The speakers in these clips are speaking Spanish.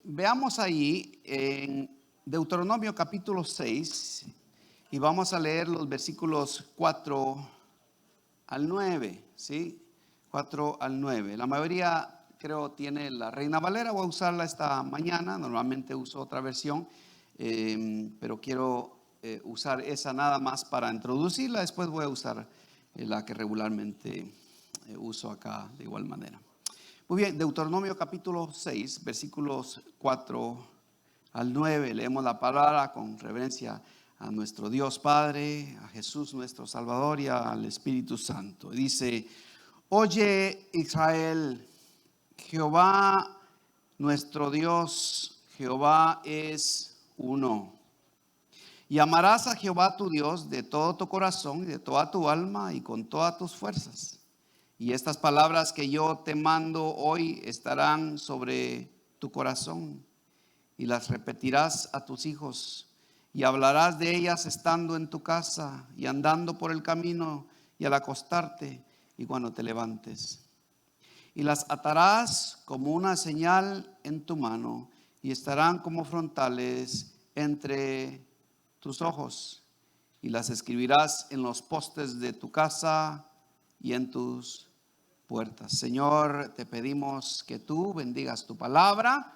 veamos ahí en Deuteronomio capítulo 6 y vamos a leer los versículos 4 al 9, ¿sí? 4 al 9. La mayoría creo tiene la Reina Valera. Voy a usarla esta mañana. Normalmente uso otra versión, pero quiero usar esa nada más para introducirla. Después voy a usar la que regularmente uso acá de igual manera. Muy bien, Deuteronomio capítulo 6, versículos 4 al 9. Leemos la palabra con reverencia a nuestro Dios Padre, a Jesús nuestro Salvador y al Espíritu Santo. Dice: oye Israel, Jehová nuestro Dios, Jehová es uno. Y amarás a Jehová tu Dios de todo tu corazón y de toda tu alma y con todas tus fuerzas. Y estas palabras que yo te mando hoy estarán sobre tu corazón y las repetirás a tus hijos y hablarás de ellas estando en tu casa y andando por el camino y al acostarte y cuando te levantes. Y las atarás como una señal en tu mano y estarán como frontales entre tus ojos. Y las escribirás en los postes de tu casa y en tus puertas. Señor, te pedimos que tú bendigas tu palabra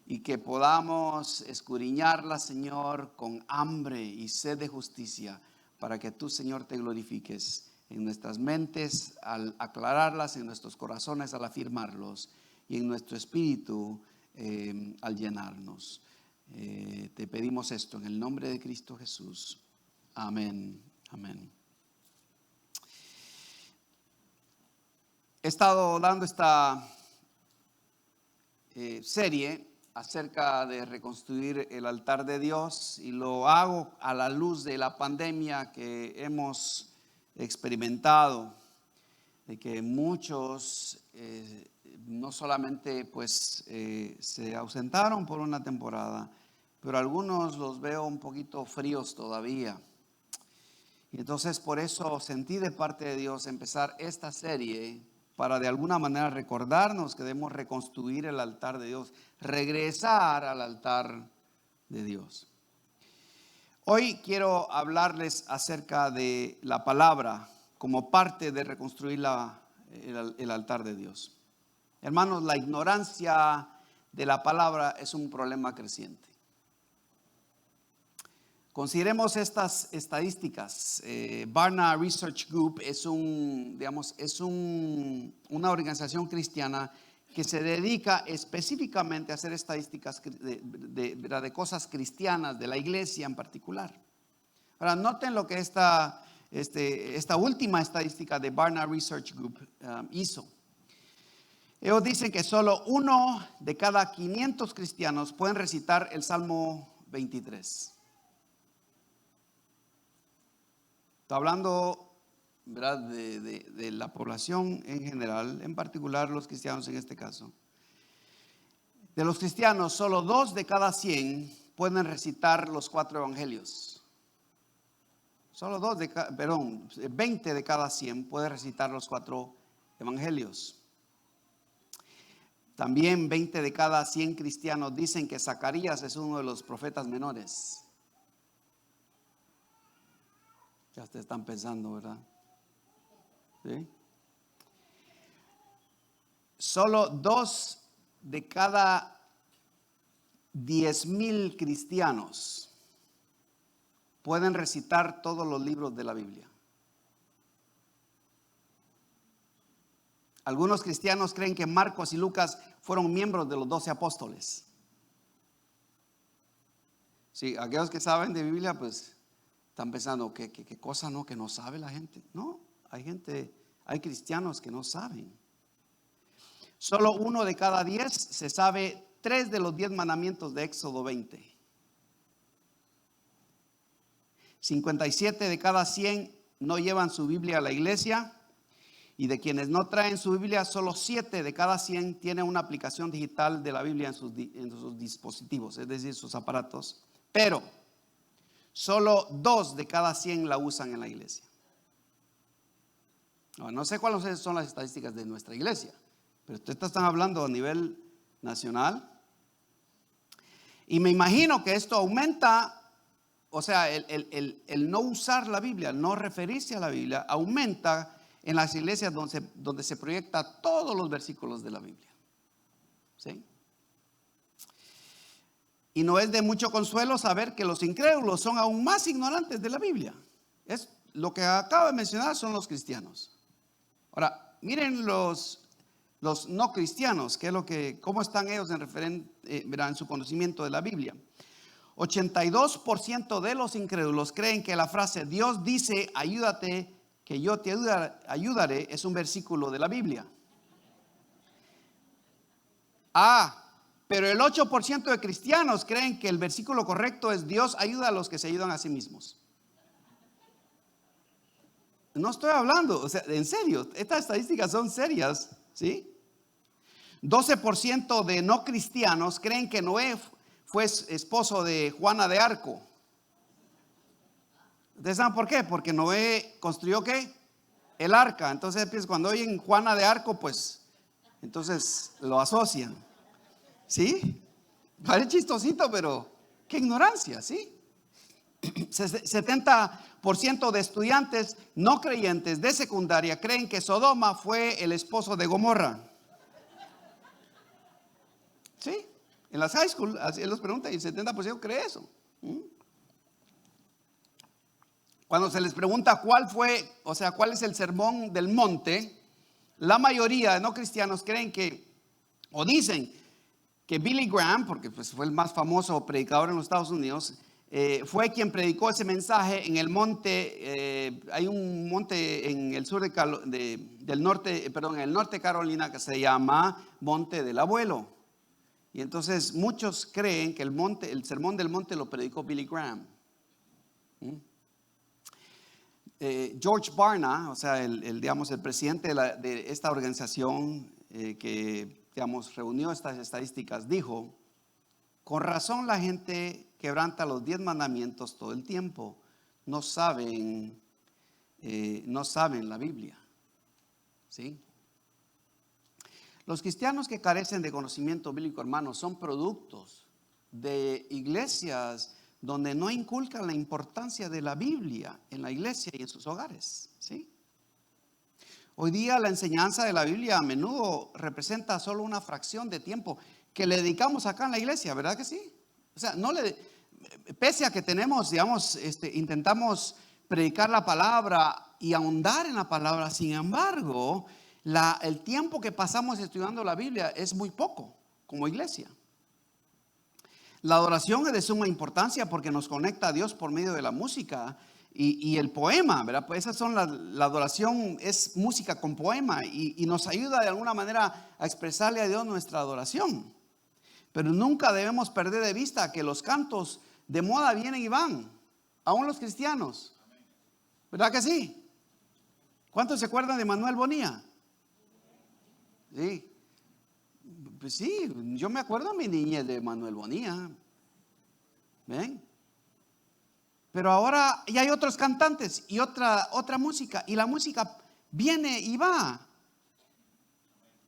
y que podamos escudriñarla, Señor, con hambre y sed de justicia, para que tú, Señor, te glorifiques en nuestras mentes al aclararlas, en nuestros corazones al afirmarlos y en nuestro espíritu al llenarnos. Te pedimos esto en el nombre de Cristo Jesús. Amén, amén. He estado dando esta serie acerca de reconstruir el altar de Dios y lo hago a la luz de la pandemia que hemos experimentado, de que muchos no solamente pues se ausentaron por una temporada, pero algunos los veo un poquito fríos todavía. Y entonces por eso sentí de parte de Dios empezar esta serie para de alguna manera recordarnos que debemos reconstruir el altar de Dios, regresar al altar de Dios. Hoy quiero hablarles acerca de la palabra como parte de reconstruir el altar de Dios. Hermanos, la ignorancia de la palabra es un problema creciente. Consideremos estas estadísticas. Barna Research Group es una organización cristiana que se dedica específicamente a hacer estadísticas de cosas cristianas, de la iglesia en particular. Ahora, noten lo que esta última estadística de Barna Research Group hizo. Ellos dicen que solo 1 de cada 500 cristianos pueden recitar el Salmo 23. Está hablando, ¿verdad?, de la población en general, en particular los cristianos en este caso. De los cristianos, solo 2 de cada 100 pueden recitar los 4 evangelios. Solo 20 de cada 100 pueden recitar los 4 evangelios. También 20 de cada 100 cristianos dicen que Zacarías es uno de los profetas menores. Ya ustedes están pensando, ¿verdad? ¿Sí? Solo 2 de cada 10,000 cristianos pueden recitar todos los libros de la Biblia. Algunos cristianos creen que Marcos y Lucas fueron miembros de los 12 apóstoles. Sí, aquellos que saben de Biblia, pues están pensando, ¿qué cosa no? Que no sabe la gente. No, hay cristianos que no saben. Solo 1 de cada 10 se sabe 3 de los 10 mandamientos de Éxodo 20. 57 de cada 100 no llevan su Biblia a la iglesia. Y de quienes no traen su Biblia, solo 7 de cada 100 tienen una aplicación digital de la Biblia en sus dispositivos, es decir, sus aparatos. Pero solo 2 de cada 100 la usan en la iglesia. No sé cuáles son las estadísticas de nuestra iglesia, pero ustedes están hablando a nivel nacional. Y me imagino que esto aumenta, o sea, el no usar la Biblia, no referirse a la Biblia, aumenta en las iglesias donde se proyecta todos los versículos de la Biblia. ¿Sí? Y no es de mucho consuelo saber que los incrédulos son aún más ignorantes de la Biblia. Es lo que acabo de mencionar, son los cristianos. Ahora, miren los no cristianos, cómo están ellos en su conocimiento de la Biblia. 82% de los incrédulos creen que la frase Dios dice, ayúdate, que yo te ayudaré, es un versículo de la Biblia. Pero el 8% de cristianos creen que el versículo correcto es Dios ayuda a los que se ayudan a sí mismos. No estoy hablando, o sea, en serio, estas estadísticas son serias, ¿sí? 12% de no cristianos creen que Noé fue esposo de Juana de Arco. ¿Ustedes saben por qué? Porque Noé construyó ¿qué? El arca. Entonces, cuando oyen Juana de Arco, pues, entonces lo asocian. ¿Sí? Parece chistosito, pero qué ignorancia, ¿sí? 70% de estudiantes no creyentes de secundaria creen que Sodoma fue el esposo de Gomorra. ¿Sí? En las high school, así los preguntan y el 70% cree eso. Cuando se les pregunta cuál es el sermón del monte, la mayoría de no cristianos creen o dicen que Billy Graham, porque pues fue el más famoso predicador en los Estados Unidos, fue quien predicó ese mensaje en el monte. Hay un monte en el sur del norte, en el norte de Carolina, que se llama Monte del Abuelo. Y entonces muchos creen que el sermón del monte lo predicó Billy Graham. George Barna, o sea, el presidente de esta organización que reunió estas estadísticas, dijo: con razón la gente quebranta los 10 mandamientos todo el tiempo. No saben la Biblia. ¿Sí? Los cristianos que carecen de conocimiento bíblico, hermanos, son productos de iglesias donde no inculcan la importancia de la Biblia en la iglesia y en sus hogares. ¿Sí? Hoy día la enseñanza de la Biblia a menudo representa solo una fracción de tiempo que le dedicamos acá en la iglesia, ¿verdad que sí? O sea, pese a que tenemos, intentamos predicar la palabra y ahondar en la palabra, sin embargo, el tiempo que pasamos estudiando la Biblia es muy poco como iglesia. La adoración es de suma importancia porque nos conecta a Dios por medio de la música y el poema, ¿verdad? Pues esas son la adoración, es música con poema y nos ayuda de alguna manera a expresarle a Dios nuestra adoración. Pero nunca debemos perder de vista que los cantos de moda vienen y van, aún los cristianos. ¿Verdad que sí? ¿Cuántos se acuerdan de Manuel Bonilla? Sí. Pues sí, yo me acuerdo a mi niñez de Manuel Bonilla. ¿Ven? Pero ahora ya hay otros cantantes y otra música, y la música viene y va.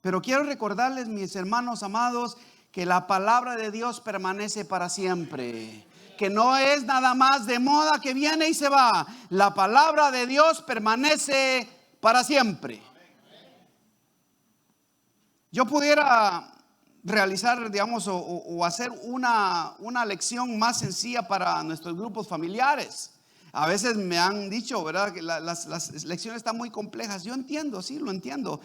Pero quiero recordarles, mis hermanos amados, que la palabra de Dios permanece para siempre. Que no es nada más de moda que viene y se va. La palabra de Dios permanece para siempre. Yo pudiera realizar, o hacer una lección más sencilla para nuestros grupos familiares. A veces me han dicho, ¿verdad?, que las lecciones están muy complejas. Yo entiendo, sí, lo entiendo.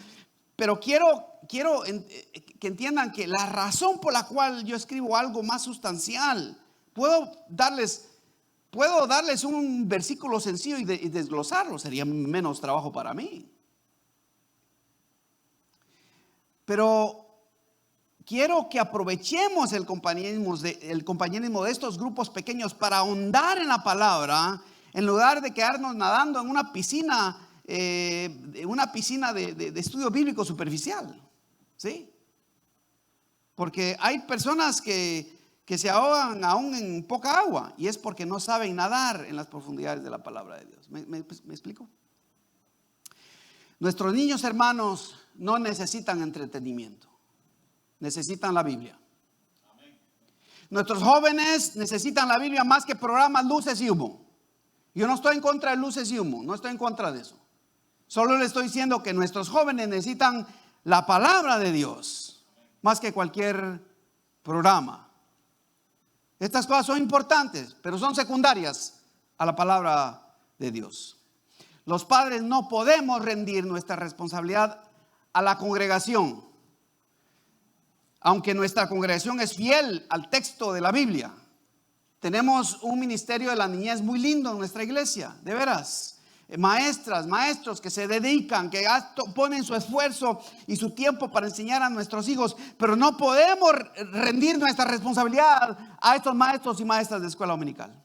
Pero quiero que entiendan que la razón por la cual yo escribo algo más sustancial, puedo darles un versículo sencillo y desglosarlo, sería menos trabajo para mí. Pero quiero que aprovechemos el compañerismo de estos grupos pequeños para ahondar en la palabra, en lugar de quedarnos nadando en una piscina de estudio bíblico superficial. ¿Sí? Porque hay personas que se ahogan aún en poca agua, y es porque no saben nadar en las profundidades de la palabra de Dios. ¿Me explico? Nuestros niños, hermanos, no necesitan entretenimiento, necesitan la Biblia. Nuestros jóvenes necesitan la Biblia más que programas, luces y humo. Yo no estoy en contra de luces y humo, no estoy en contra de eso. Solo le estoy diciendo que nuestros jóvenes necesitan la palabra de Dios más que cualquier programa. Estas cosas son importantes, pero son secundarias a la palabra de Dios. Los padres no podemos rendir nuestra responsabilidad a la congregación, aunque nuestra congregación es fiel al texto de la Biblia. Tenemos un ministerio de la niñez muy lindo en nuestra iglesia, de veras. Maestras, maestros que se dedican, que ponen su esfuerzo y su tiempo para enseñar a nuestros hijos, pero no podemos rendir nuestra responsabilidad a estos maestros y maestras de escuela dominical.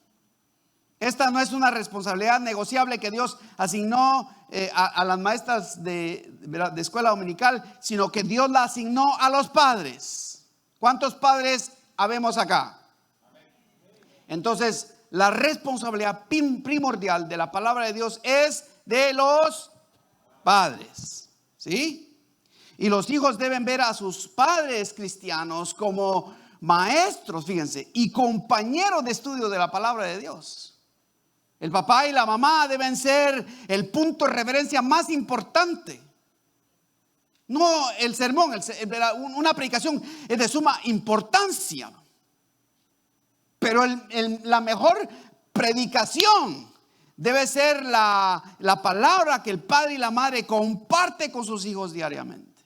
Esta no es una responsabilidad negociable que Dios asignó a las maestras de escuela dominical, sino que Dios la asignó a los padres. ¿Cuántos padres habemos acá? Entonces, la responsabilidad primordial de la palabra de Dios es de los padres, ¿sí? Y los hijos deben ver a sus padres cristianos como maestros, fíjense, y compañeros de estudio de la palabra de Dios. El papá y la mamá deben ser el punto de referencia más importante. No el sermón, una predicación es de suma importancia. Pero la mejor predicación debe ser la palabra que el padre y la madre comparte con sus hijos diariamente.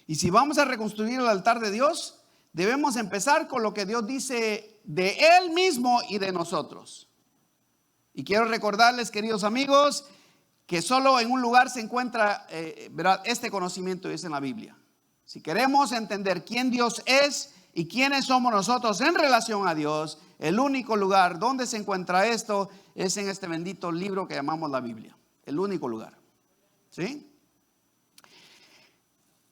Y si vamos a reconstruir el altar de Dios, debemos empezar con lo que Dios dice de Él mismo y de nosotros. Y quiero recordarles, queridos amigos, que solo en un lugar se encuentra este conocimiento, y es en la Biblia. Si queremos entender quién Dios es y quiénes somos nosotros en relación a Dios, el único lugar donde se encuentra esto es en este bendito libro que llamamos la Biblia. El único lugar. ¿Sí?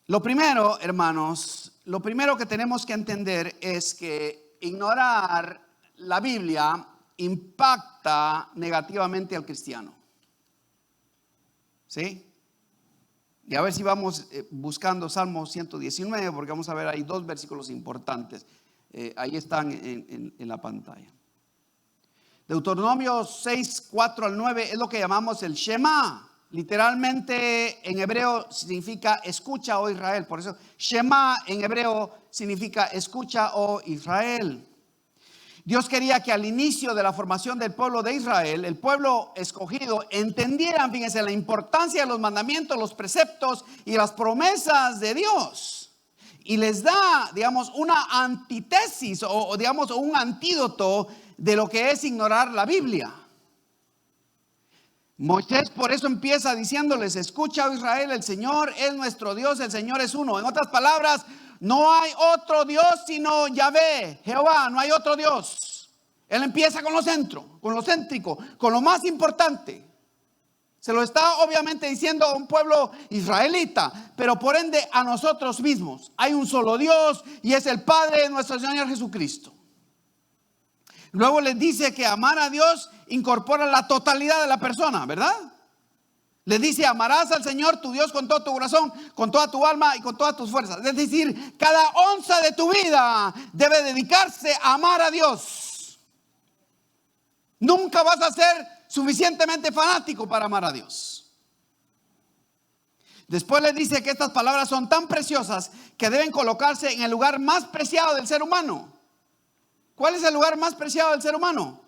Lo primero, hermanos, lo primero que tenemos que entender es que ignorar la Biblia impacta negativamente al cristiano. ¿Sí? Y a ver si vamos buscando Salmo 119, porque vamos a ver ahí dos versículos importantes. Ahí están en la pantalla. Deuteronomio 6, 4 al 9 es lo que llamamos el Shema. Literalmente en hebreo significa escucha, oh Israel. Por eso Shema en hebreo significa escucha, oh Israel. Dios quería que al inicio de la formación del pueblo de Israel, el pueblo escogido, entendieran, fíjense, la importancia de los mandamientos, los preceptos y las promesas de Dios. Y les da, digamos, una antítesis o digamos, un antídoto de lo que es ignorar la Biblia. Moisés por eso empieza diciéndoles: escucha, oh Israel, el Señor es nuestro Dios, el Señor es uno. En otras palabras, no hay otro Dios sino Yahvé, Jehová, no hay otro Dios. Él empieza con lo centro, con lo céntrico, con lo más importante. Se lo está obviamente diciendo a un pueblo israelita, pero por ende a nosotros mismos. Hay un solo Dios y es el Padre de nuestro Señor Jesucristo. Luego les dice que amar a Dios incorpora la totalidad de la persona, ¿verdad? Les dice: amarás al Señor tu Dios con todo tu corazón, con toda tu alma y con todas tus fuerzas. Es decir, cada onza de tu vida debe dedicarse a amar a Dios. Nunca vas a ser suficientemente fanático para amar a Dios. Después les dice que estas palabras son tan preciosas que deben colocarse en el lugar más preciado del ser humano. ¿Cuál es el lugar más preciado del ser humano?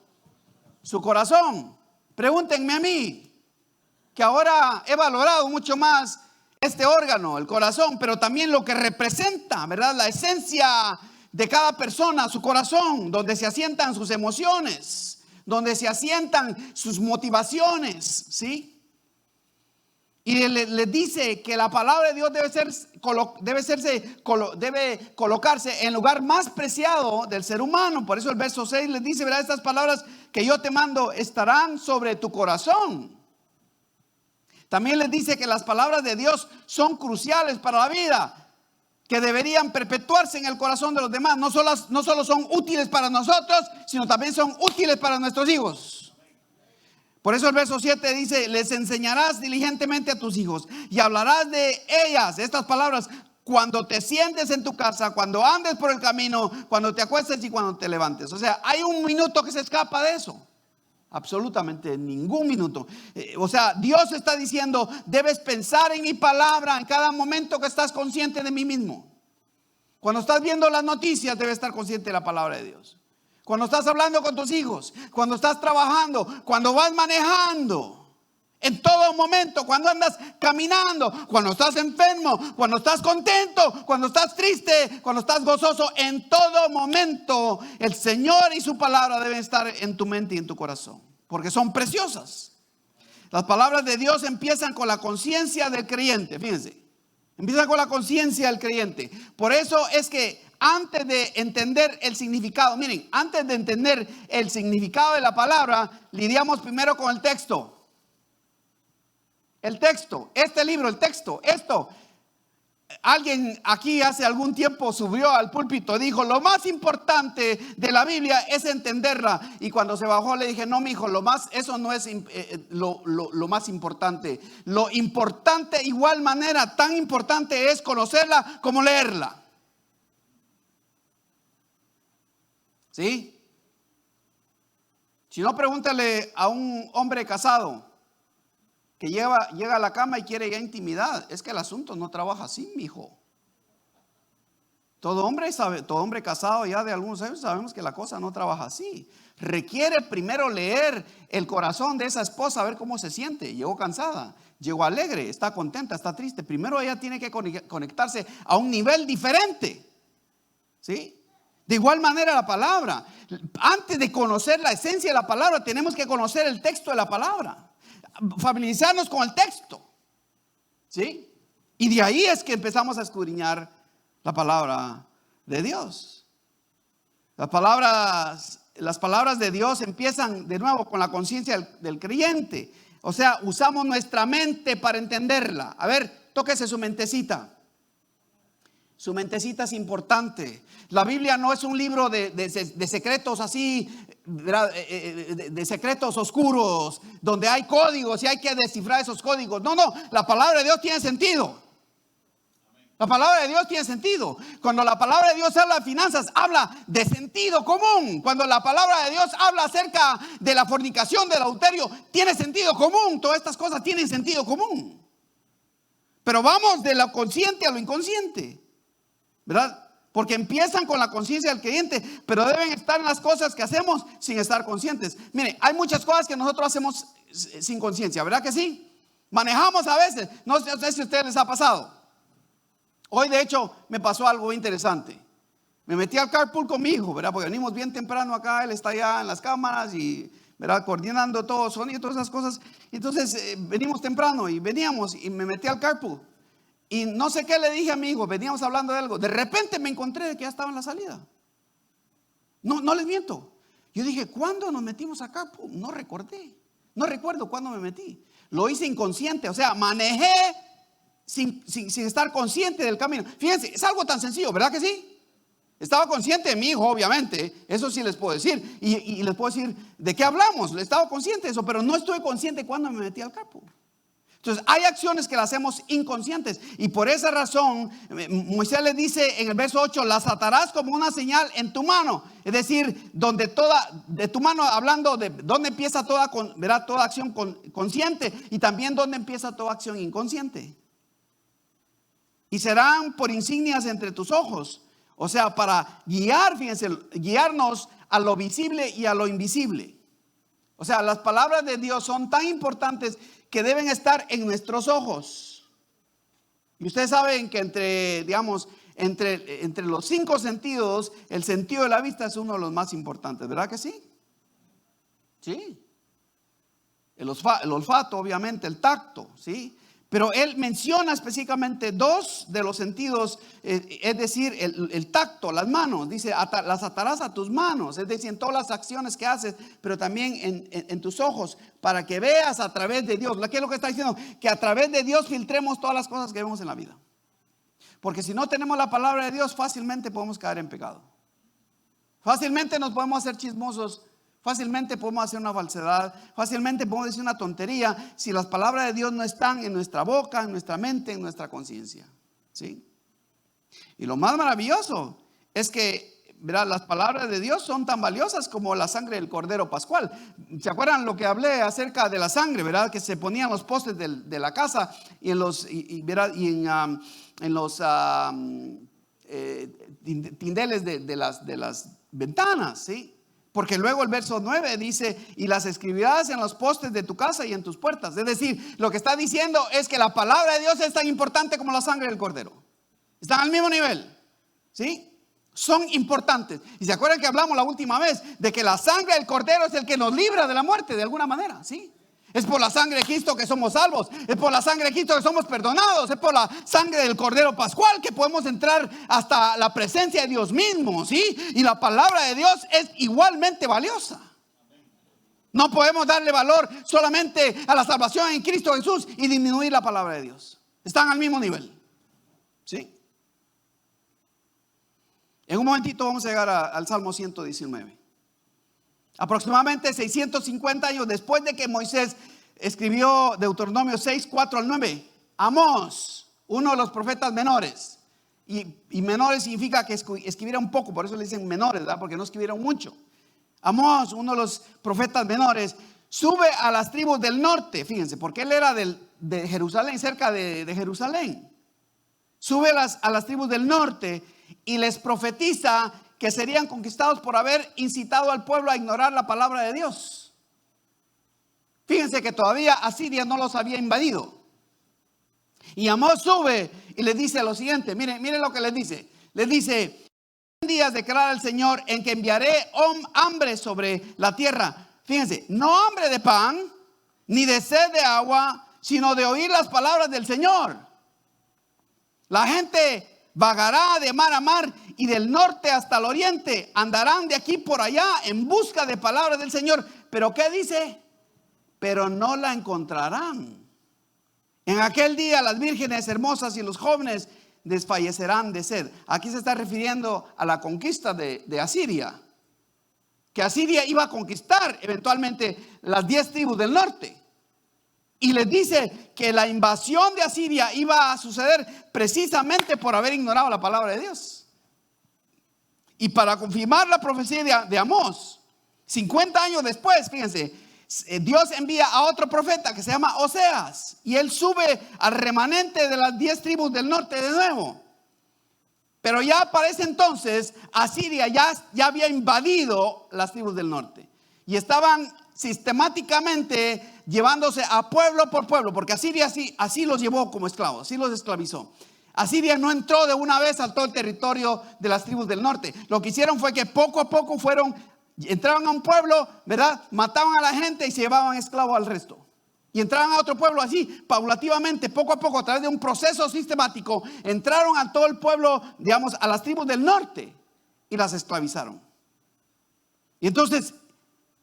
Su corazón. Pregúntenme a mí, que ahora he valorado mucho más este órgano, el corazón, pero también lo que representa, ¿verdad? La esencia de cada persona, su corazón, donde se asientan sus emociones, donde se asientan sus motivaciones, ¿sí? Y le dice que la palabra de Dios debe colocarse en el lugar más preciado del ser humano. Por eso el verso 6 les dice, ¿verdad? Estas palabras que yo te mando estarán sobre tu corazón. También les dice que las palabras de Dios son cruciales para la vida, que deberían perpetuarse en el corazón de los demás. No solo son útiles para nosotros, sino también son útiles para nuestros hijos. Por eso el verso 7 dice: les enseñarás diligentemente a tus hijos y hablarás de ellas, de estas palabras, cuando te sientes en tu casa, cuando andes por el camino, cuando te acuestes y cuando te levantes. O sea, hay un minuto que se escapa de eso. Absolutamente ningún minuto. O sea, Dios está diciendo, debes pensar en mi palabra en cada momento que estás consciente de mí mismo. Cuando estás viendo las noticias, debes estar consciente de la palabra de Dios. Cuando estás hablando con tus hijos, cuando estás trabajando, cuando vas manejando, en todo momento, cuando andas caminando, cuando estás enfermo, cuando estás contento, cuando estás triste, cuando estás gozoso, en todo momento el Señor y su palabra deben estar en tu mente y en tu corazón, porque son preciosas. Las palabras de Dios empiezan con la conciencia del creyente, fíjense, empiezan con la conciencia del creyente. Por eso es que antes de entender el significado, miren, antes de entender el significado de la palabra, lidiamos primero con el texto. El texto, este libro, el texto, esto. Alguien aquí hace algún tiempo subió al púlpito, dijo, lo más importante de la Biblia es entenderla. Y cuando se bajó le dije, no, mi hijo, eso no es lo más importante. Lo importante, igual manera, tan importante es conocerla como leerla. ¿Sí? Si no, pregúntale a un hombre casado que llega a la cama y quiere ya intimidad. Es que el asunto no trabaja así, mijo. Todo hombre casado ya de algunos años sabemos que la cosa no trabaja así. Requiere primero leer el corazón de esa esposa, a ver cómo se siente. Llegó cansada, llegó alegre, está contenta, está triste. Primero ella tiene que conectarse a un nivel diferente. ¿Sí? De igual manera la palabra. Antes de conocer la esencia de la palabra, tenemos que conocer el texto de la palabra. Familiarizarnos con el texto. ¿Sí? Y de ahí es que empezamos a escudriñar la palabra de Dios. Las palabras de Dios empiezan de nuevo con la conciencia del creyente. O sea, usamos nuestra mente para entenderla. A ver, tóquese su mentecita. Su mentecita es importante. La Biblia no es un libro de secretos así, de secretos oscuros, donde hay códigos y hay que descifrar esos códigos. No, la palabra de Dios tiene sentido. La palabra de Dios tiene sentido. Cuando la palabra de Dios habla de finanzas, habla de sentido común. Cuando la palabra de Dios habla acerca de la fornicación, del adulterio, tiene sentido común. Todas estas cosas tienen sentido común. Pero vamos de lo consciente a lo inconsciente, ¿verdad? Porque empiezan con la conciencia del creyente, pero deben estar en las cosas que hacemos sin estar conscientes. Mire, hay muchas cosas que nosotros hacemos sin conciencia, ¿verdad que sí? Manejamos a veces, no sé si a ustedes les ha pasado. Hoy de hecho me pasó algo interesante. Me metí al carpool con mi hijo, ¿verdad? Porque venimos bien temprano acá, él está allá en las cámaras y, ¿verdad? Coordinando todo, sonido y todas esas cosas. Entonces venimos temprano y veníamos y me metí al carpool. Y no sé qué le dije a mi hijo, veníamos hablando de algo. De repente me encontré de que ya estaba en la salida. No les miento. Yo dije, ¿cuándo nos metimos acá? No recordé. No recuerdo cuándo me metí. Lo hice inconsciente, o sea, manejé sin estar consciente del camino. Fíjense, es algo tan sencillo, ¿verdad que sí? Estaba consciente de mi hijo, obviamente. Eso sí les puedo decir. Y les puedo decir de qué hablamos. Estaba consciente de eso, pero no estuve consciente cuando me metí al carpool. Entonces hay acciones que las hacemos inconscientes y por esa razón Moisés le dice en el verso 8, las atarás como una señal en tu mano. Es decir, de tu mano, hablando de dónde empieza toda acción consciente y también dónde empieza toda acción inconsciente. Y serán por insignias entre tus ojos. O sea, para guiarnos a lo visible y a lo invisible. O sea, las palabras de Dios son tan importantes que deben estar en nuestros ojos. Y ustedes saben que entre los 5 sentidos, el sentido de la vista es uno de los más importantes, ¿verdad que sí? Sí. El olfato, obviamente, el tacto, ¿sí? Pero él menciona específicamente 2 de los sentidos, es decir, el tacto, las manos. Dice, las atarás a tus manos, es decir, en todas las acciones que haces, pero también en tus ojos, para que veas a través de Dios. ¿Qué es lo que está diciendo? Que a través de Dios filtremos todas las cosas que vemos en la vida. Porque si no tenemos la palabra de Dios, fácilmente podemos caer en pecado. Fácilmente nos podemos hacer chismosos. Fácilmente podemos hacer una falsedad, fácilmente podemos decir una tontería si las palabras de Dios no están en nuestra boca, en nuestra mente, en nuestra conciencia. ¿Sí? Y lo más maravilloso es que, ¿verdad?, las palabras de Dios son tan valiosas como la sangre del Cordero Pascual. ¿Se acuerdan lo que hablé acerca de la sangre, verdad? Que se ponían los postes de la casa y en los, ¿verdad?, y en los tindeles de las ventanas, ¿sí? Porque luego el verso 9 dice: y las escribirás en los postes de tu casa y en tus puertas. Es decir, lo que está diciendo es que la palabra de Dios es tan importante como la sangre del Cordero. Están al mismo nivel, ¿sí? Son importantes. Y se acuerdan que hablamos la última vez de que la sangre del Cordero es el que nos libra de la muerte de alguna manera, ¿sí? Es por la sangre de Cristo que somos salvos. Es por la sangre de Cristo que somos perdonados. Es por la sangre del Cordero Pascual que podemos entrar hasta la presencia de Dios mismo, ¿sí? Y la palabra de Dios es igualmente valiosa. No podemos darle valor solamente a la salvación en Cristo Jesús y disminuir la palabra de Dios. Están al mismo nivel, ¿sí? En un momentito vamos a llegar al Salmo 119. Aproximadamente 650 años después de que Moisés escribió Deuteronomio 6, 4 al 9, Amós, uno de los profetas menores, y menores significa que escribieron un poco, por eso le dicen menores, ¿verdad? Porque no escribieron mucho. Amós, uno de los profetas menores, sube a las tribus del norte, fíjense, porque él era de Jerusalén, cerca de Jerusalén. Sube a las tribus del norte y les profetiza que serían conquistados por haber incitado al pueblo a ignorar la palabra de Dios. Fíjense que todavía Asiria no los había invadido. Y Amós sube y les dice lo siguiente. Miren lo que les dice. Les dice: en días declara el Señor en que enviaré hambre sobre la tierra. Fíjense, no hambre de pan, ni de sed de agua, sino de oír las palabras del Señor. La gente vagará de mar a mar y del norte hasta el oriente. Andarán de aquí por allá en busca de palabras del Señor. Pero ¿qué dice? Pero no la encontrarán. En aquel día las vírgenes hermosas y los jóvenes desfallecerán de sed. Aquí se está refiriendo a la conquista de Asiria. Que Asiria iba a conquistar eventualmente las 10 tribus del norte. Y les dice que la invasión de Asiria iba a suceder precisamente por haber ignorado la palabra de Dios. Y para confirmar la profecía de Amós, 50 años después, fíjense, Dios envía a otro profeta que se llama Oseas. Y él sube al remanente de las 10 tribus del norte de nuevo. Pero ya para ese entonces Asiria ya había invadido las tribus del norte. Y estaban sistemáticamente llevándose a pueblo por pueblo, porque Asiria así los llevó como esclavos, así los esclavizó. Asiria no entró de una vez a todo el territorio de las tribus del norte. Lo que hicieron fue que poco a poco entraban a un pueblo, ¿verdad? Mataban a la gente y se llevaban esclavos al resto. Y entraban a otro pueblo así, paulativamente, poco a poco, a través de un proceso sistemático, entraron a todo el pueblo, digamos, a las tribus del norte y las esclavizaron. Y entonces,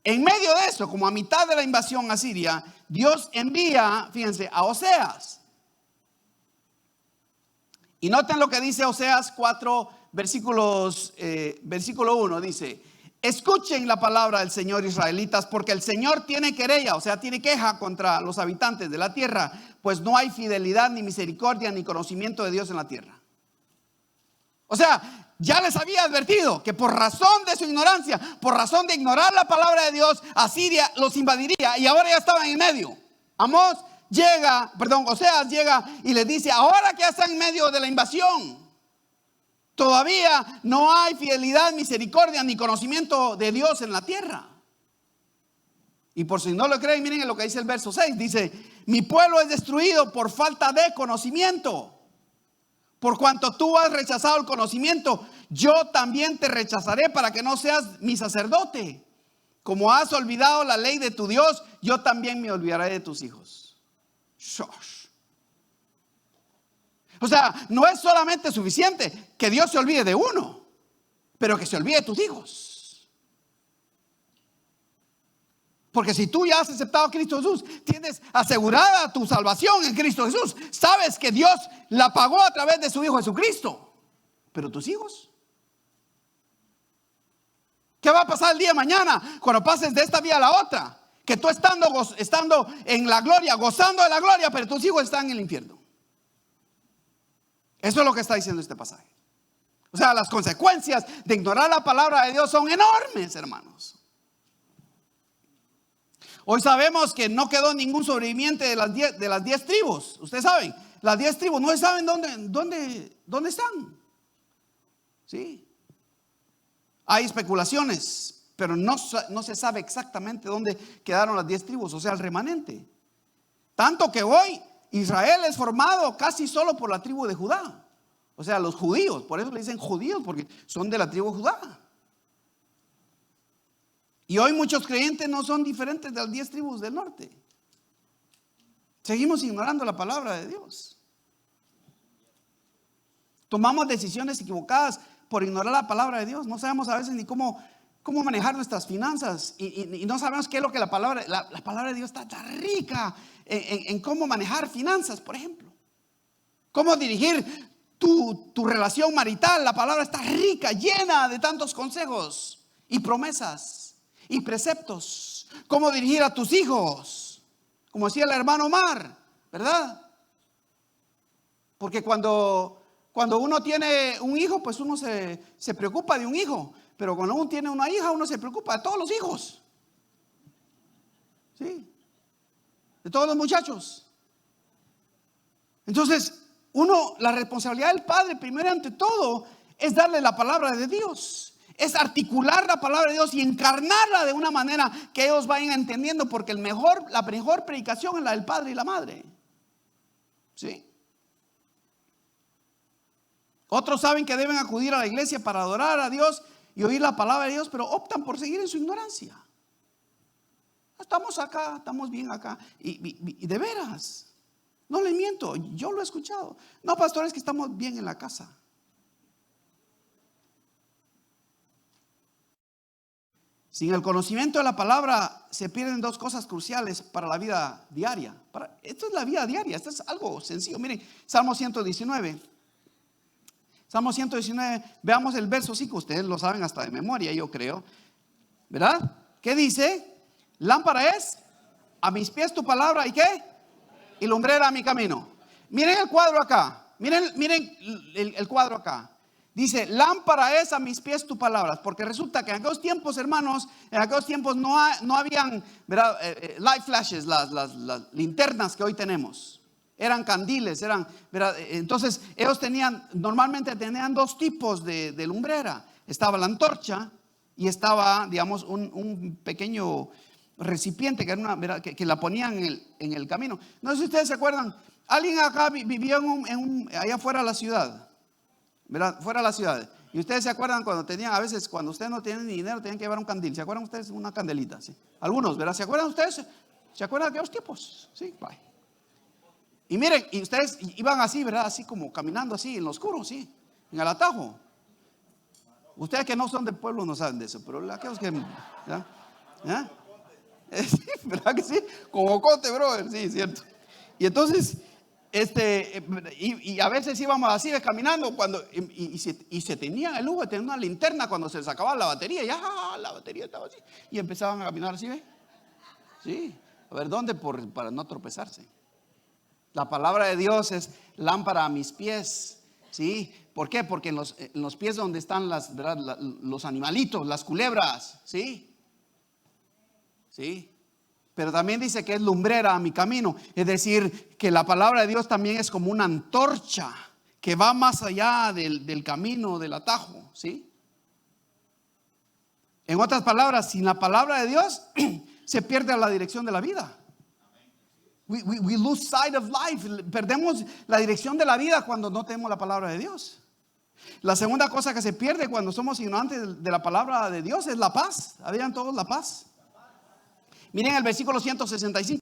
en medio de eso, como a mitad de la invasión a Siria, Dios envía, fíjense, a Oseas. Y noten lo que dice Oseas 4, versículo 1, dice: escuchen la palabra del Señor, israelitas, porque el Señor tiene querella, o sea, tiene queja contra los habitantes de la tierra, pues no hay fidelidad, ni misericordia, ni conocimiento de Dios en la tierra. O sea, ya les había advertido que por razón de su ignorancia, por razón de ignorar la palabra de Dios, Asiria los invadiría, y ahora ya estaban en medio. Oseas llega y les dice: ahora que ya están en medio de la invasión, todavía no hay fidelidad, misericordia ni conocimiento de Dios en la tierra. Y por si no lo creen, miren lo que dice el verso 6. Dice: mi pueblo es destruido por falta de conocimiento. Por cuanto tú has rechazado el conocimiento, yo también te rechazaré para que no seas mi sacerdote. Como has olvidado la ley de tu Dios, yo también me olvidaré de tus hijos. Shosh. O sea, no es solamente suficiente que Dios se olvide de uno, pero que se olvide de tus hijos. Porque si tú ya has aceptado a Cristo Jesús, tienes asegurada tu salvación en Cristo Jesús. Sabes que Dios la pagó a través de su Hijo Jesucristo. Pero tus hijos, ¿qué va a pasar el día de mañana cuando pases de esta vida a la otra? Que tú estando en la gloria, gozando de la gloria, pero tus hijos están en el infierno. Eso es lo que está diciendo este pasaje. O sea, las consecuencias de ignorar la palabra de Dios son enormes, hermanos. Hoy sabemos que no quedó ningún sobreviviente de las 10 tribus. Ustedes saben, las 10 tribus no saben dónde están. Sí. Hay especulaciones, pero no se sabe exactamente dónde quedaron las 10 tribus, o sea, el remanente. Tanto que hoy Israel es formado casi solo por la tribu de Judá. O sea, los judíos, por eso le dicen judíos, porque son de la tribu de Judá. Y hoy muchos creyentes no son diferentes de las 10 tribus del norte. Seguimos ignorando la palabra de Dios. Tomamos decisiones equivocadas por ignorar la palabra de Dios. No sabemos a veces ni cómo manejar nuestras finanzas. Y no sabemos qué es lo que la palabra de Dios está rica en cómo manejar finanzas, por ejemplo. Cómo dirigir tu relación marital. La palabra está rica, llena de tantos consejos y promesas y preceptos. Cómo dirigir a tus hijos, como decía el hermano Omar, ¿verdad? Porque cuando uno tiene un hijo, pues uno se preocupa de un hijo. Pero cuando uno tiene una hija, uno se preocupa de todos los hijos. ¿Sí? De todos los muchachos. Entonces, la responsabilidad del padre, primero ante todo, es darle la palabra de Dios. Es articular la palabra de Dios y encarnarla de una manera que ellos vayan entendiendo, porque la mejor predicación es la del padre y la madre. ¿Sí? Otros saben que deben acudir a la iglesia para adorar a Dios y oír la palabra de Dios, pero optan por seguir en su ignorancia. Estamos acá, estamos bien acá. Y de veras, no les miento, yo lo he escuchado. No, pastor, es que estamos bien en la casa. Sin el conocimiento de la palabra se pierden dos cosas cruciales para la vida diaria. Esto es la vida diaria, esto es algo sencillo. Miren, Salmo 119. Salmo 119, veamos el verso 5. Ustedes lo saben hasta de memoria, yo creo. ¿Verdad? ¿Qué dice? Lámpara es a mis pies tu palabra, ¿y qué? Y lumbrera a mi camino. Miren el cuadro acá. Miren el cuadro acá. Dice, lámpara es a mis pies tu palabra. Porque resulta que en aquellos tiempos, hermanos, en aquellos tiempos no habían, ¿verdad? Light flashes, las linternas que hoy tenemos. Eran candiles, ¿verdad? Entonces ellos normalmente tenían dos tipos de lumbrera. Estaba la antorcha y estaba, digamos, un pequeño recipiente que era ¿verdad? Que la ponían en el camino. No sé si ustedes se acuerdan, alguien acá vivía allá fuera de la ciudad, ¿verdad? Fuera de la ciudad. Y ustedes se acuerdan a veces cuando ustedes no tienen ni dinero, tenían que llevar un candil. ¿Se acuerdan ustedes? Una candelita, ¿sí? Algunos, ¿verdad? ¿Se acuerdan ustedes? ¿Se acuerdan de aquellos tiempos? Sí, bye. Y miren, y ustedes iban así, ¿verdad? Así como caminando así en lo oscuro, sí, en el atajo. Ustedes que no son del pueblo no saben de eso, pero aquellos que, ¿verdad? ¿Ah? ¿Verdad que sí? Como cote, brother, sí, cierto. Y entonces, y a veces íbamos así caminando y se tenían el lujo de tener una linterna cuando se les acababa la batería. Ya la batería estaba así. Y empezaban a caminar así, ¿ve? Sí. A ver, ¿dónde? Para no tropezarse. La palabra de Dios es lámpara a mis pies. ¿Sí? ¿Por qué? Porque en los pies donde están los animalitos, las culebras. ¿Sí? ¿Sí? Pero también dice que es lumbrera a mi camino. Es decir, que la palabra de Dios también es como una antorcha que va más allá del camino, del atajo. ¿Sí? En otras palabras, sin la palabra de Dios se pierde la dirección de la vida. We lose sight of life. Perdemos la dirección de la vida cuando no tenemos la palabra de Dios. La segunda cosa que se pierde cuando somos ignorantes de la palabra de Dios es la paz. ¿Habían todos la paz? Miren el versículo 165,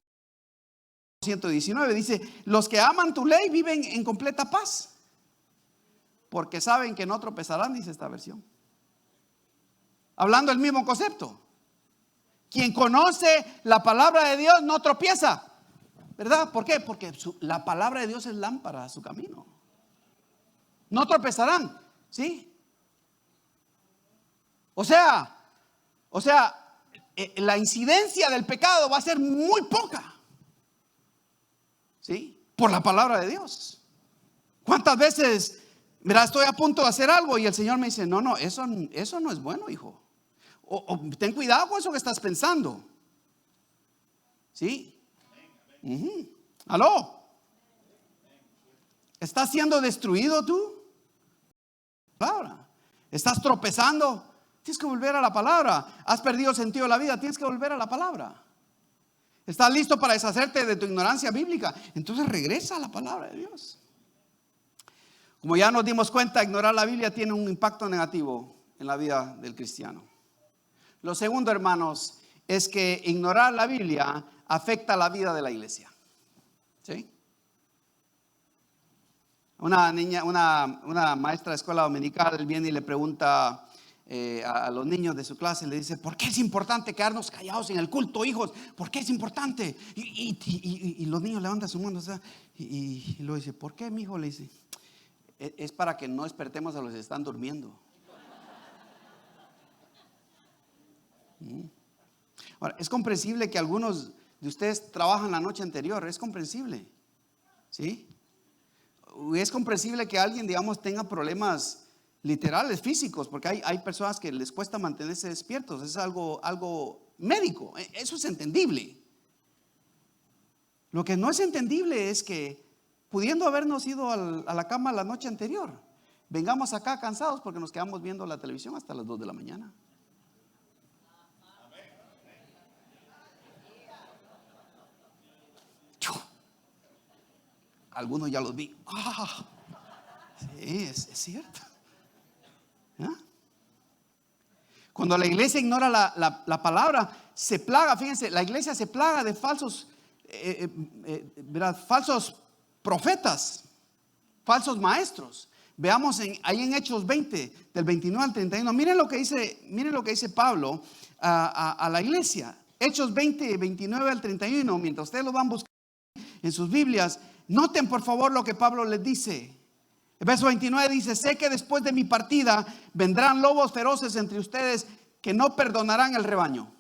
119. Dice, los que aman tu ley viven en completa paz, porque saben que no tropezarán, dice esta versión. Hablando el mismo concepto. Quien conoce la palabra de Dios no tropieza. ¿Verdad? ¿Por qué? Porque la palabra de Dios es lámpara a su camino. No tropezarán. ¿Sí? O sea, la incidencia del pecado va a ser muy poca. ¿Sí? Por la palabra de Dios. ¿Cuántas veces Mira, estoy a punto de hacer algo y el Señor me dice, no, eso no es bueno, hijo. O ten cuidado con eso que estás pensando. ¿Sí? ¿Aló? ¿Estás siendo destruido tú? Palabra. ¿Estás tropezando? Tienes que volver a la palabra. ¿Has perdido el sentido de la vida? Tienes que volver a la palabra. ¿Estás listo para deshacerte de tu ignorancia bíblica? Entonces regresa a la palabra de Dios. Como ya nos dimos cuenta, ignorar la Biblia tiene un impacto negativo en la vida del cristiano. Lo segundo, hermanos, es que ignorar la Biblia afecta la vida de la iglesia. ¿Sí? Una maestra de escuela dominical viene y le pregunta a los niños de su clase, le dice, ¿por qué es importante quedarnos callados en el culto, hijos? ¿Por qué es importante? Y los niños levantan su mano, o sea, y luego dice, ¿por qué, mijo? Le dice, es para que no despertemos a los que están durmiendo. Ahora, es comprensible que algunos de ustedes trabajan la noche anterior, es comprensible, ¿sí? Es comprensible que alguien, digamos, tenga problemas literales, físicos, porque hay personas que les cuesta mantenerse despiertos, es algo médico, eso es entendible. Lo que no es entendible es que, pudiendo habernos ido a la cama la noche anterior, vengamos acá cansados porque nos quedamos viendo la televisión hasta las 2 de la mañana. Algunos ya los vi. Sí, es cierto. ¿Ah? Cuando la iglesia ignora la palabra, se plaga, fíjense, la iglesia se plaga de falsos profetas, falsos maestros. Veamos ahí en Hechos 20, del 29 al 31. Miren lo que dice Pablo a la iglesia. Hechos 20, 29 al 31. Mientras ustedes lo van buscando en sus Biblias, noten por favor lo que Pablo les dice. El verso 29 dice, sé que después de mi partida vendrán lobos feroces entre ustedes que no perdonarán el rebaño.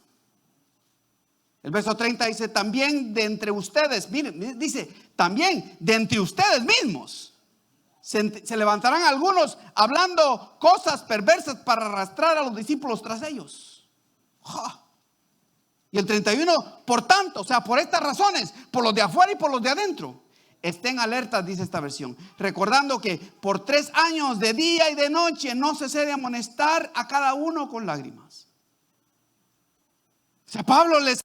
El verso 30 dice, también de entre ustedes, miren, dice, también de entre ustedes mismos se levantarán algunos hablando cosas perversas para arrastrar a los discípulos tras ellos. Y el 31, por tanto, o sea, por estas razones, por los de afuera y por los de adentro, estén alertas, dice esta versión, recordando que por 3 años de día y de noche no cesé de amonestar a cada uno con lágrimas. O sea, Pablo les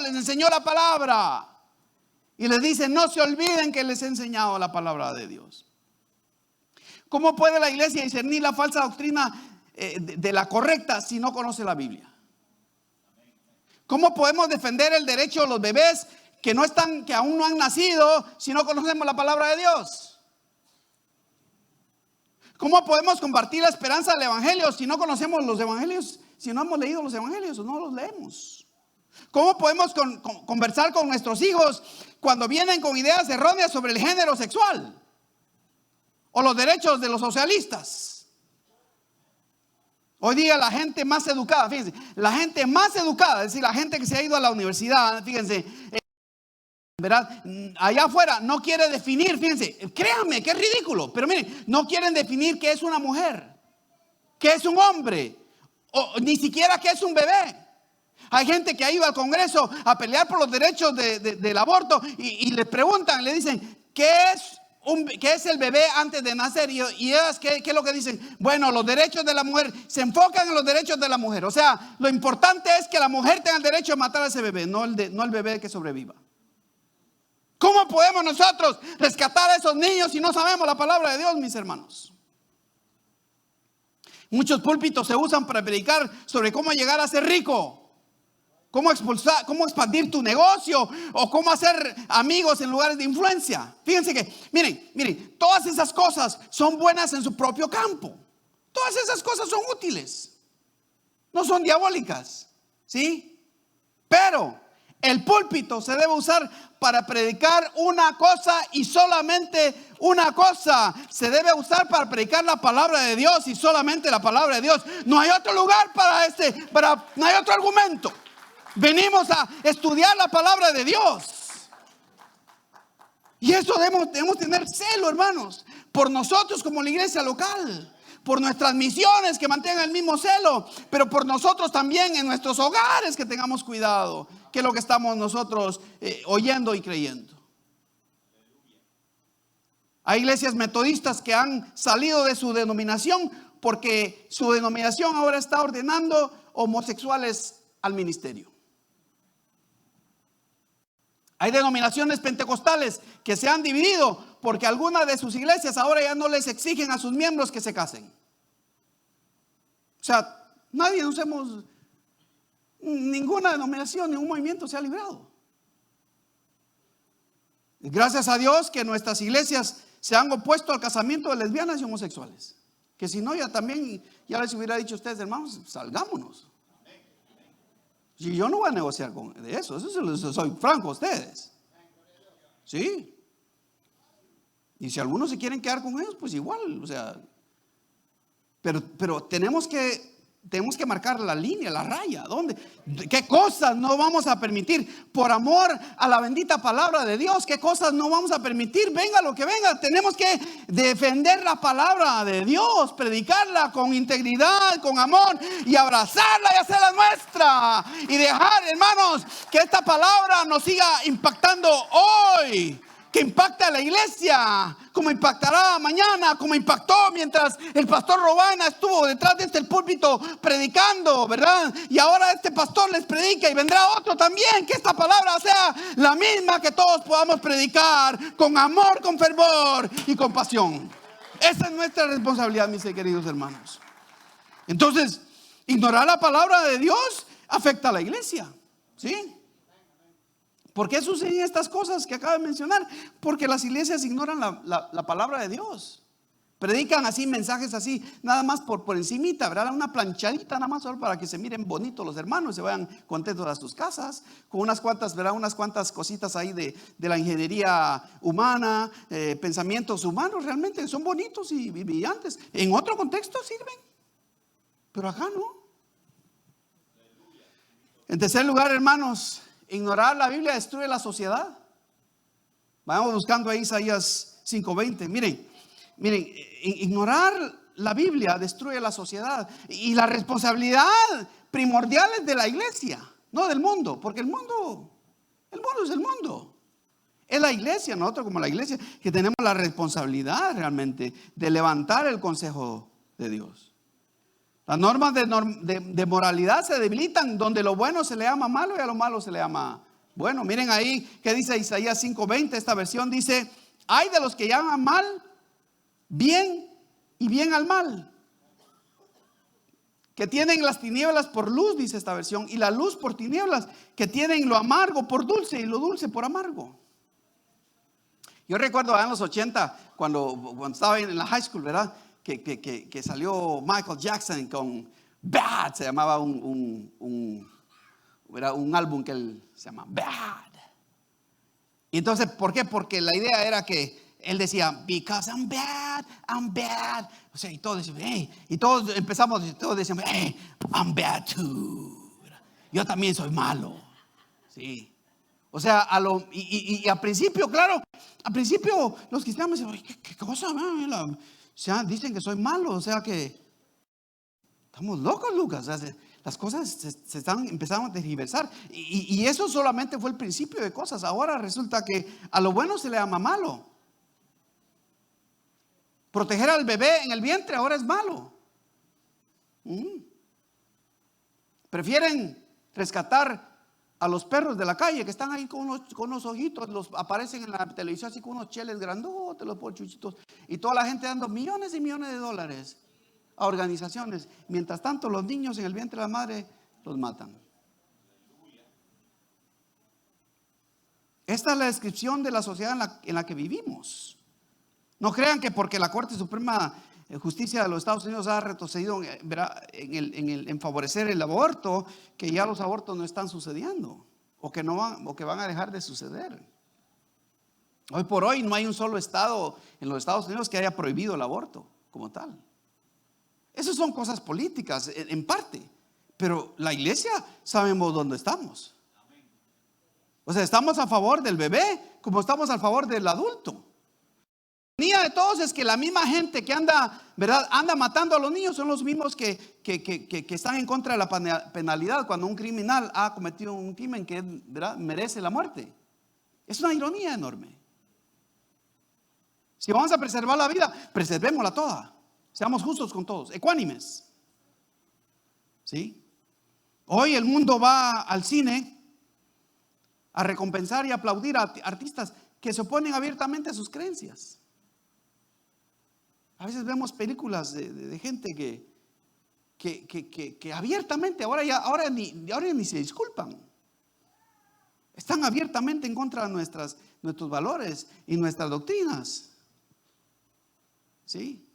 enseñó la palabra y les dice, no se olviden que les he enseñado la palabra de Dios. ¿Cómo puede la iglesia discernir la falsa doctrina de la correcta si no conoce la Biblia? ¿Cómo podemos defender el derecho de los bebés que aún no han nacido si no conocemos la palabra de Dios? ¿Cómo podemos compartir la esperanza del evangelio si no conocemos los evangelios, si no hemos leído los evangelios o no los leemos? ¿Cómo podemos conversar con nuestros hijos cuando vienen con ideas erróneas sobre el género sexual o los derechos de los socialistas? Hoy día la gente más educada, fíjense, la gente más educada, es decir, la gente que se ha ido a la universidad, fíjense, ¿verdad? Allá afuera no quiere definir, fíjense, créanme que es ridículo, pero miren, no quieren definir qué es una mujer, qué es un hombre, o ni siquiera qué es un bebé. Hay gente que ha ido al Congreso a pelear por los derechos del aborto y le preguntan, le dicen, ¿qué es el bebé antes de nacer? Y ellas, ¿qué es lo que dicen? Bueno, los derechos de la mujer, se enfocan en los derechos de la mujer. O sea, lo importante es que la mujer tenga el derecho de matar a ese bebé, no el bebé que sobreviva. ¿Cómo podemos nosotros rescatar a esos niños si no sabemos la palabra de Dios, mis hermanos? Muchos púlpitos se usan para predicar sobre cómo llegar a ser rico, cómo expandir tu negocio o cómo hacer amigos en lugares de influencia. Fíjense que, miren, todas esas cosas son buenas en su propio campo. Todas esas cosas son útiles, no son diabólicas, ¿sí? Pero el púlpito se debe usar para predicar una cosa y solamente una cosa. Se debe usar para predicar la palabra de Dios y solamente la palabra de Dios. No hay otro lugar no hay otro argumento. Venimos a estudiar la palabra de Dios. Y eso debemos tener celo, hermanos, por nosotros como la iglesia local, por nuestras misiones que mantengan el mismo celo, pero por nosotros también en nuestros hogares que tengamos cuidado, que es lo que estamos nosotros oyendo y creyendo. Hay iglesias metodistas que han salido de su denominación porque su denominación ahora está ordenando homosexuales al ministerio. Hay denominaciones pentecostales que se han dividido porque algunas de sus iglesias ahora ya no les exigen a sus miembros que se casen. O sea, ninguna denominación, ningún movimiento se ha librado. Gracias a Dios que nuestras iglesias se han opuesto al casamiento de lesbianas y homosexuales. Que si no, ya les hubiera dicho a ustedes, hermanos, salgámonos. Y yo no voy a negociar de eso soy franco a ustedes. Sí. Y si algunos se quieren quedar con ellos, pues igual, o sea. Pero tenemos que marcar la línea, la raya. ¿Dónde? ¿Qué cosas no vamos a permitir? Por amor a la bendita palabra de Dios, ¿qué cosas no vamos a permitir? Venga lo que venga, tenemos que defender la palabra de Dios, predicarla con integridad, con amor y abrazarla y hacerla nuestra. Y dejar, hermanos, que esta palabra nos siga impactando hoy. Que impacta a la iglesia, como impactará mañana, como impactó mientras el pastor Robana estuvo detrás de este púlpito predicando, ¿verdad? Y ahora este pastor les predica y vendrá otro también. Que esta palabra sea la misma, que todos podamos predicar con amor, con fervor y con pasión. Esa es nuestra responsabilidad, mis queridos hermanos. Entonces, ignorar la palabra de Dios afecta a la iglesia, ¿sí? ¿Por qué suceden estas cosas que acabo de mencionar? Porque las iglesias ignoran la palabra de Dios. Predican así, mensajes así, nada más por encimita, ¿verdad? Una planchadita nada más solo para que se miren bonitos los hermanos, se vayan contentos a sus casas, con unas cuantas, ¿verdad? Unas cuantas cositas ahí de la ingeniería humana, pensamientos humanos realmente son bonitos y brillantes. En otro contexto sirven, pero acá no. En tercer lugar, hermanos, ignorar la Biblia destruye la sociedad. Vamos buscando ahí Isaías 5:20. Miren, ignorar la Biblia destruye la sociedad. Y la responsabilidad primordial es de la iglesia, no del mundo. Porque el mundo es el mundo. Es la iglesia, nosotros como la iglesia, que tenemos la responsabilidad realmente de levantar el consejo de Dios. Las normas de moralidad se debilitan donde lo bueno se le llama malo y a lo malo se le llama bueno. Miren ahí que dice Isaías 5:20. Esta versión dice: hay de los que llaman mal bien y bien al mal, que tienen las tinieblas por luz, dice esta versión, y la luz por tinieblas, que tienen lo amargo por dulce y lo dulce por amargo. Yo recuerdo en los 80 cuando estaba en la high school, ¿verdad? Que salió Michael Jackson con Bad, se llamaba un álbum que él se llama Bad. Y entonces, ¿por qué? Porque la idea era que él decía, because I'm bad. O sea, y todos decían, hey, y todos decíamos, hey, I'm bad too. Yo también soy malo. Sí. O sea, y al principio, claro, los cristianos decían, ¿qué cosa, man? O sea, dicen que soy malo, o sea que estamos locos, Lucas. O sea, las cosas se están empezando a tergiversar. Y eso solamente fue el principio de cosas. Ahora resulta que a lo bueno se le llama malo. Proteger al bebé en el vientre ahora es malo. Prefieren rescatar a los perros de la calle que están ahí con unos ojitos, los aparecen en la televisión así con unos cheles grandotes, los pochuchitos, y toda la gente dando millones y millones de dólares a organizaciones. Mientras tanto, los niños en el vientre de la madre los matan. Esta es la descripción de la sociedad en la que vivimos. No crean que porque la Corte Suprema de Justicia de los Estados Unidos ha retrocedido en favorecer el aborto, que ya los abortos no están sucediendo o que van a dejar de suceder. Hoy por hoy no hay un solo estado en los Estados Unidos que haya prohibido el aborto como tal. Esas son cosas políticas en parte, pero la iglesia sabemos dónde estamos. O sea, estamos a favor del bebé como estamos a favor del adulto. ironía de todos es que la misma gente que anda, ¿verdad?, anda matando a los niños son los mismos que están en contra de la penalidad cuando un criminal ha cometido un crimen que, ¿verdad?, merece la muerte. Es una ironía enorme. Si vamos a preservar la vida, preservémosla toda. Seamos justos con todos, ecuánimes. ¿Sí? Hoy el mundo va al cine a recompensar y aplaudir a artistas que se oponen abiertamente a sus creencias. A veces vemos películas de gente que abiertamente, ahora ni se disculpan. Están abiertamente en contra de nuestros valores y nuestras doctrinas. ¿Sí?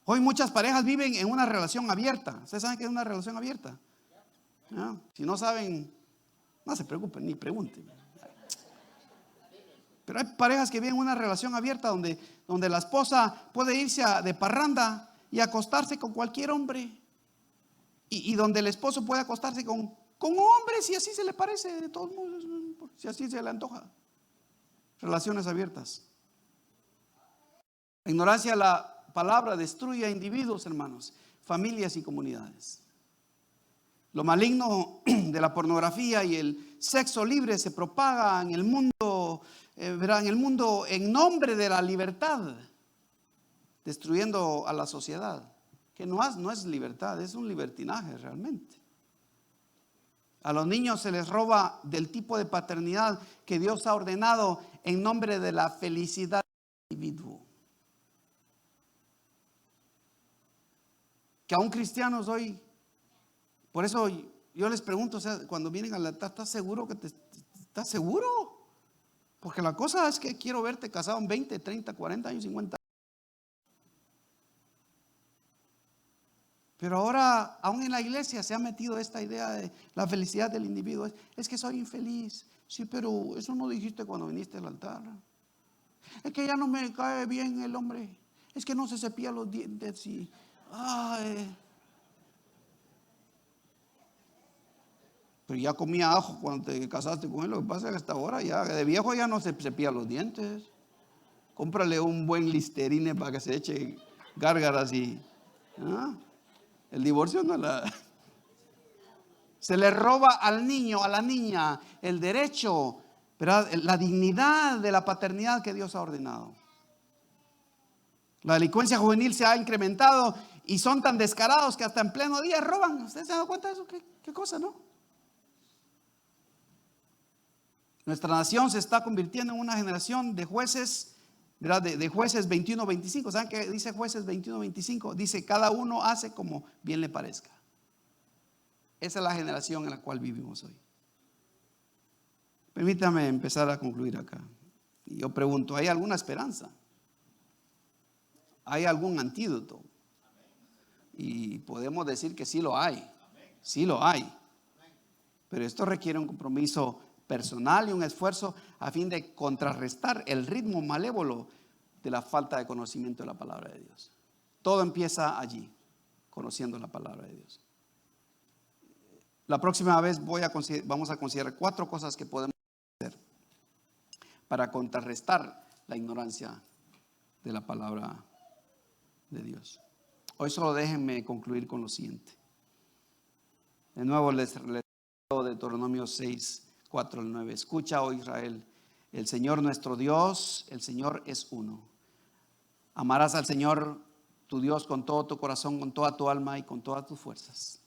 Hoy muchas parejas viven en una relación abierta. ¿Ustedes saben qué es una relación abierta? ¿No? Si no saben, no se preocupen ni pregunten. Pero hay parejas que viven en una relación abierta donde la esposa puede irse de parranda y acostarse con cualquier hombre. Y donde el esposo puede acostarse con hombres si así se le parece, de todos modos, si así se le antoja. Relaciones abiertas. La ignorancia de la palabra destruye a individuos, hermanos, familias y comunidades. Lo maligno de la pornografía y el sexo libre se propaga en el mundo, en nombre de la libertad, destruyendo a la sociedad, que no es libertad, es un libertinaje realmente. A los niños se les roba del tipo de paternidad que Dios ha ordenado en nombre de la felicidad del individuo. Que aún cristianos hoy, por eso yo les pregunto, o sea, cuando vienen al altar, ¿estás seguro estás seguro? Porque la cosa es que quiero verte casado en 20, 30, 40 años, 50 años. Pero ahora, aún en la iglesia se ha metido esta idea de la felicidad del individuo. Es que soy infeliz. Sí, pero eso no dijiste cuando viniste al altar. Es que ya no me cae bien el hombre. Es que no se cepilla los dientes y... Pero ya comía ajo cuando te casaste con él. Lo que pasa es que hasta ahora ya de viejo ya no se cepilla los dientes. Cómprale un buen Listerine para que se eche gárgaras y... El divorcio no se le roba al niño, a la niña, el derecho, ¿verdad?, la dignidad de la paternidad que Dios ha ordenado. La delincuencia juvenil se ha incrementado y son tan descarados que hasta en pleno día roban. ¿Ustedes se han dado cuenta de eso? ¿Qué cosa, no? Nuestra nación se está convirtiendo en una generación de jueces, ¿verdad?, de jueces 21-25. ¿Saben qué dice jueces 21-25? Dice, cada uno hace como bien le parezca. Esa es la generación en la cual vivimos hoy. Permítame empezar a concluir acá. Y yo pregunto, ¿hay alguna esperanza? ¿Hay algún antídoto? Y podemos decir que sí lo hay. Sí lo hay. Pero esto requiere un compromiso personal y un esfuerzo a fin de contrarrestar el ritmo malévolo de la falta de conocimiento de la palabra de Dios. Todo empieza allí, conociendo la palabra de Dios. La próxima vez vamos a considerar 4 cosas que podemos hacer para contrarrestar la ignorancia de la palabra de Dios. Hoy solo déjenme concluir con lo siguiente. De nuevo les leo Deuteronomio 6, 4 al 9. Escucha, oh Israel, el Señor nuestro Dios, el Señor es uno. Amarás al Señor tu Dios con todo tu corazón, con toda tu alma y con todas tus fuerzas.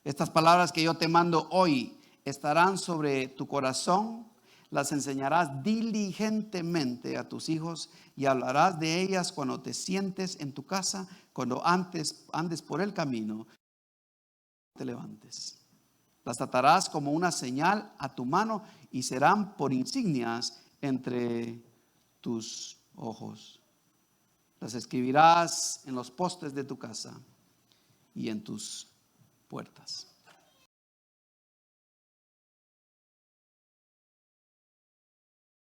Estas palabras que yo te mando hoy estarán sobre tu corazón, las enseñarás diligentemente a tus hijos y hablarás de ellas cuando te sientes en tu casa, cuando andes por el camino, te levantes. Las atarás como una señal a tu mano y serán por insignias entre tus ojos. Las escribirás en los postes de tu casa y en tus puertas.